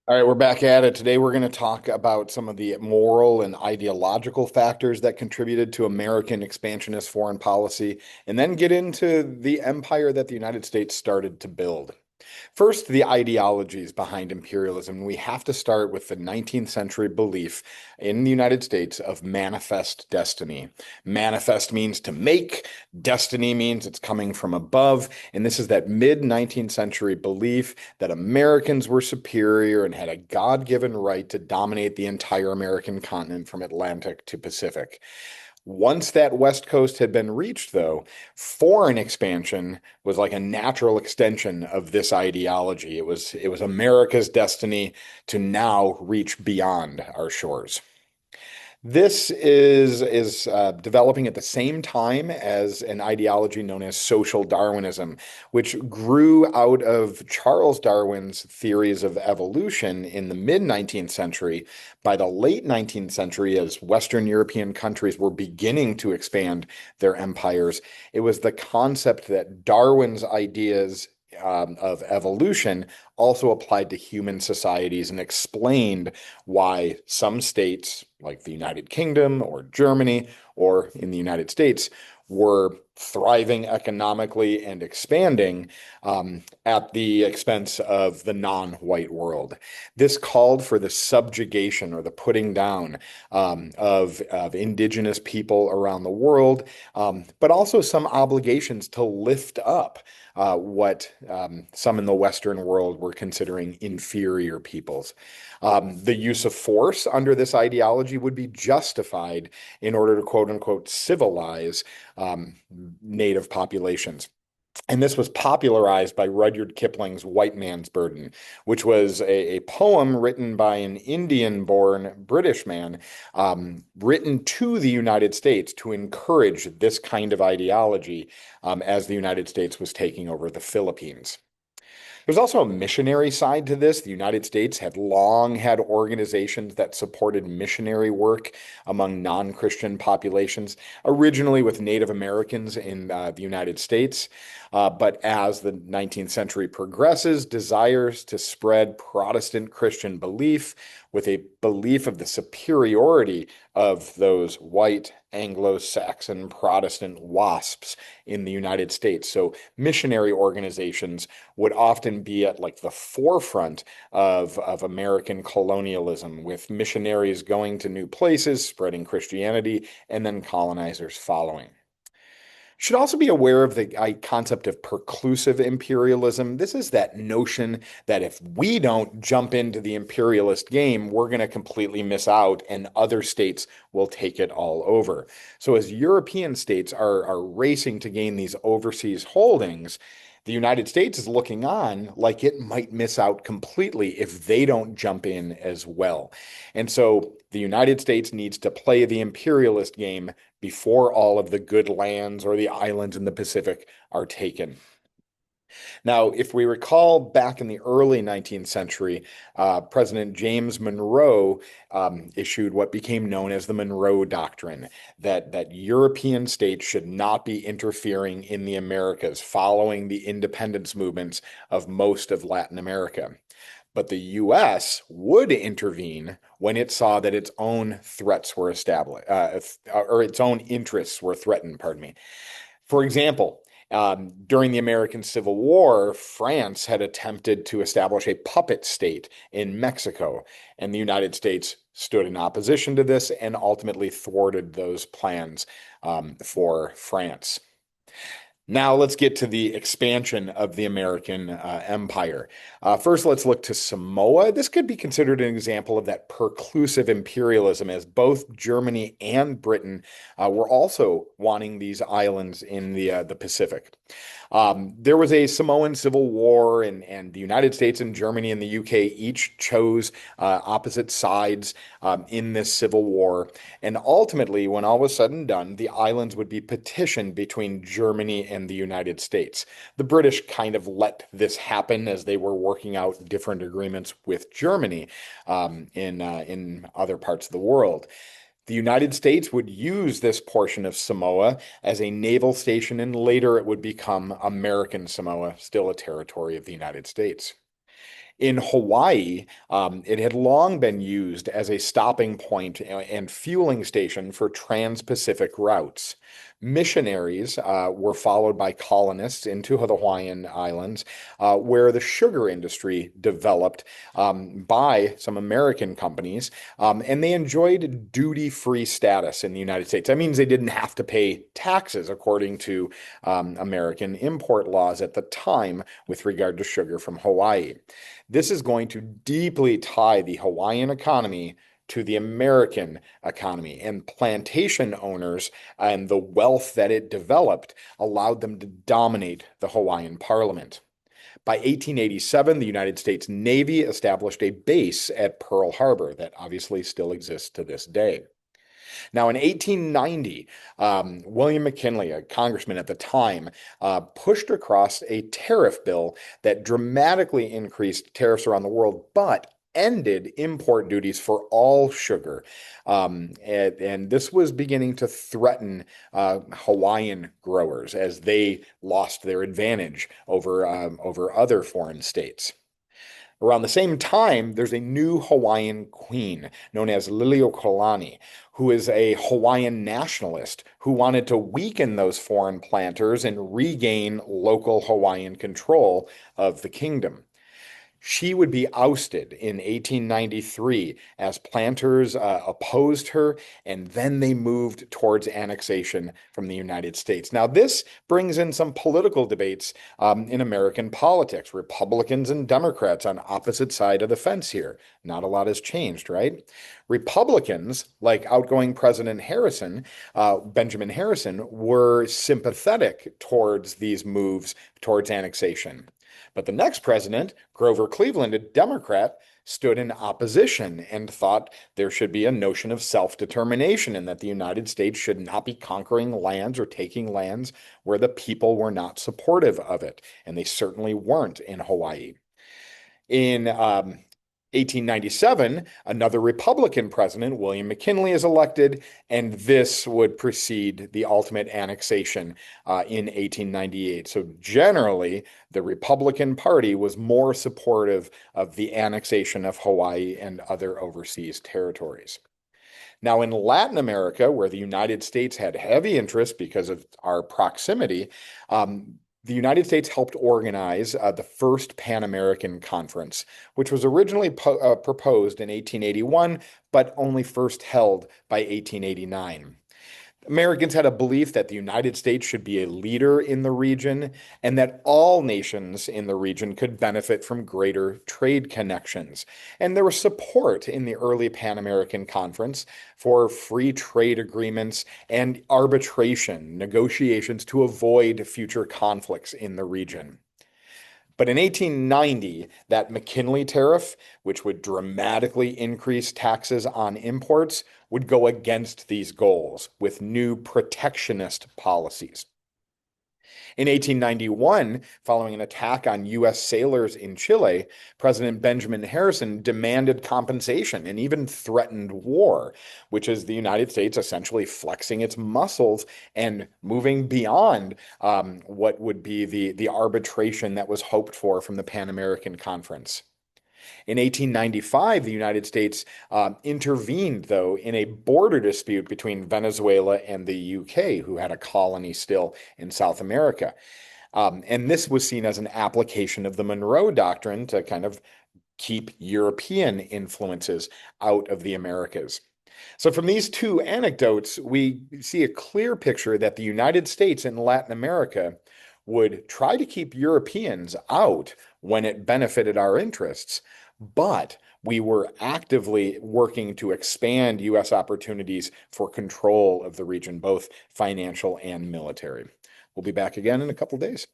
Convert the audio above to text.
All right, we're back at it. Today we're going to talk about some of the moral and ideological factors that contributed to American expansionist foreign policy, and then get into the empire that the United States started to build. First, the ideologies behind imperialism. We have to start with the 19th century belief in the United States of manifest destiny. Manifest means to make, destiny means it's coming from above, and this is that mid-19th century belief that Americans were superior and had a God-given right to dominate the entire American continent from Atlantic to Pacific. Once that West Coast had been reached, though, foreign expansion was like a natural extension of this ideology. It was America's destiny to now reach beyond our shores. This is developing at the same time as an ideology known as social Darwinism, which grew out of Charles Darwin's theories of evolution in the mid-19th century. By the late 19th century, as Western European countries were beginning to expand their empires, it was the concept that Darwin's ideas of evolution also applied to human societies and explained why some states, like the United Kingdom or Germany or in the United States, were thriving economically and expanding at the expense of the non-white world. This called for the subjugation or the putting down of indigenous people around the world, but also some obligations to lift up what some in the Western world were considering inferior peoples. The use of force under this ideology would be justified in order to quote unquote civilize native populations. And this was popularized by Rudyard Kipling's White Man's Burden, which was a poem written by an Indian-born British man, written to the United States to encourage this kind of ideology as the United States was taking over the Philippines. There's also a missionary side to this. The United States had long had organizations that supported missionary work among non-Christian populations, originally with Native Americans in the United States. But as the 19th century progresses, desires to spread Protestant Christian belief with a belief of the superiority of those white Anglo-Saxon Protestant WASPs in the United States. So missionary organizations would often be at like the forefront of American colonialism, with missionaries going to new places, spreading Christianity, and then colonizers following. Should also be aware of the concept of perclusive imperialism. This is that notion that if we don't jump into the imperialist game, we're going to completely miss out and other states will take it all over. So as European states are racing to gain these overseas holdings, the United States is looking on like it might miss out completely if they don't jump in as well. And so the United States needs to play the imperialist game before all of the good lands or the islands in the Pacific are taken. Now, if we recall back in the early 19th century, President James Monroe issued what became known as the Monroe Doctrine, that European states should not be interfering in the Americas following the independence movements of most of Latin America. But the US would intervene when it saw that its own threats were established, or its own interests were threatened, pardon me. For example, during the American Civil War, France had attempted to establish a puppet state in Mexico, and the United States stood in opposition to this and ultimately thwarted those plans for France. Now let's get to the expansion of the American empire. First, let's look to Samoa. This could be considered an example of that perclusive imperialism, as both Germany and Britain were also wanting these islands in the Pacific. There was a Samoan Civil War, and the United States and Germany and the UK each chose opposite sides in this Civil War. And ultimately, when all was said and done, the islands would be petitioned between Germany and the United States. The British kind of let this happen as they were working out different agreements with Germany in other parts of the world. The United States would use this portion of Samoa as a naval station, and later it would become American Samoa, still a territory of the United States. In Hawaii, it had long been used as a stopping point and fueling station for trans-Pacific routes. Missionaries were followed by colonists into the Hawaiian Islands, where the sugar industry developed by some American companies, and they enjoyed duty-free status in the United States. That means they didn't have to pay taxes according to American import laws at the time with regard to sugar from Hawaii. This is going to deeply tie the Hawaiian economy to the American economy, and plantation owners and the wealth that it developed allowed them to dominate the Hawaiian parliament. By 1887, the United States Navy established a base at Pearl Harbor that obviously still exists to this day. Now, in 1890, William McKinley, a congressman at the time, pushed across a tariff bill that dramatically increased tariffs around the world, but ended import duties for all sugar. And this was beginning to threaten Hawaiian growers as they lost their advantage over other foreign states. Around the same time, there's a new Hawaiian queen known as Liliuokalani, who is a Hawaiian nationalist who wanted to weaken those foreign planters and regain local Hawaiian control of the kingdom. She would be ousted in 1893 as planters opposed her, and then they moved towards annexation from the United States. Now, this brings in some political debates in American politics, Republicans and Democrats on opposite side of the fence here. Not a lot has changed, right? Republicans, like outgoing President Harrison, Benjamin Harrison, were sympathetic towards these moves towards annexation. But the next president, Grover Cleveland, a Democrat, stood in opposition and thought there should be a notion of self-determination and that the United States should not be conquering lands or taking lands where the people were not supportive of it. And they certainly weren't in Hawaii. In 1897, another Republican president, William McKinley, is elected, and this would precede the ultimate annexation in 1898. So generally, the Republican Party was more supportive of the annexation of Hawaii and other overseas territories. Now, in Latin America, where the United States had heavy interest because of our proximity, the United States helped organize the first Pan American Conference, which was originally proposed in 1881, but only first held by 1889. Americans had a belief that the United States should be a leader in the region and that all nations in the region could benefit from greater trade connections. And there was support in the early Pan American Conference for free trade agreements and arbitration, negotiations to avoid future conflicts in the region. But in 1890, that McKinley tariff, which would dramatically increase taxes on imports, would go against these goals with new protectionist policies. In 1891, following an attack on U.S. sailors in Chile, President Benjamin Harrison demanded compensation and even threatened war, which is the United States essentially flexing its muscles and moving beyond what would be the arbitration that was hoped for from the Pan American Conference. In 1895, the United States intervened, though, in a border dispute between Venezuela and the UK, who had a colony still in South America. And this was seen as an application of the Monroe Doctrine to kind of keep European influences out of the Americas. So from these two anecdotes, we see a clear picture that the United States and Latin America would try to keep Europeans out when it benefited our interests, but we were actively working to expand U.S. opportunities for control of the region, both financial and military. We'll be back again in a couple of days.